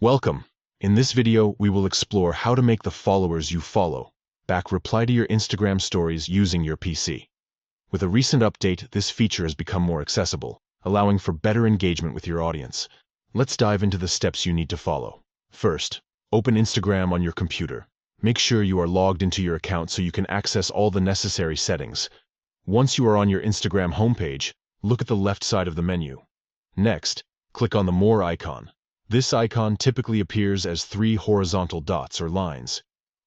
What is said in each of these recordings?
Welcome. In this video, we will explore how to make the followers you follow back reply to your Instagram stories using your PC. With a recent update, this feature has become more accessible, allowing for better engagement with your audience. Let's dive into the steps you need to follow. First, open Instagram on your computer. Make sure you are logged into your account so you can access all the necessary settings. Once you are on your Instagram homepage, look at the left side of the menu. Next, click on the More icon. This icon typically appears as 3 horizontal dots or lines.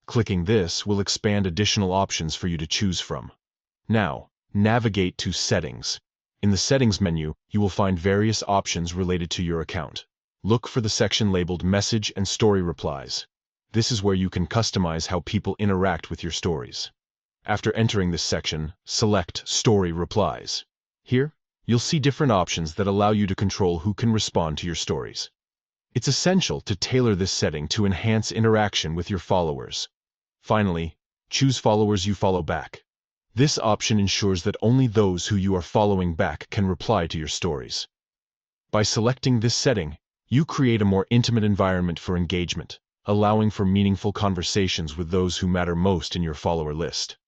Clicking this will expand additional options for you to choose from. Now, navigate to Settings. In the Settings menu, you will find various options related to your account. Look for the section labeled Message and Story Replies. This is where you can customize how people interact with your stories. After entering this section, select Story Replies. Here, you'll see different options that allow you to control who can respond to your stories. It's essential to tailor this setting to enhance interaction with your followers. Finally, choose Followers you follow back. This option ensures that only those who you are following back can reply to your stories. By selecting this setting, you create a more intimate environment for engagement, allowing for meaningful conversations with those who matter most in your follower list.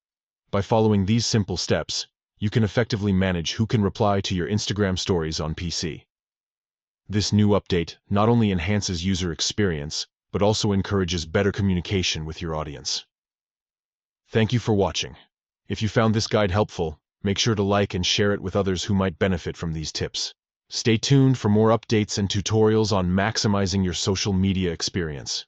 By following these simple steps, you can effectively manage who can reply to your Instagram stories on PC. This new update not only enhances user experience, but also encourages better communication with your audience. Thank you for watching. If you found this guide helpful, make sure to like and share it with others who might benefit from these tips. Stay tuned for more updates and tutorials on maximizing your social media experience.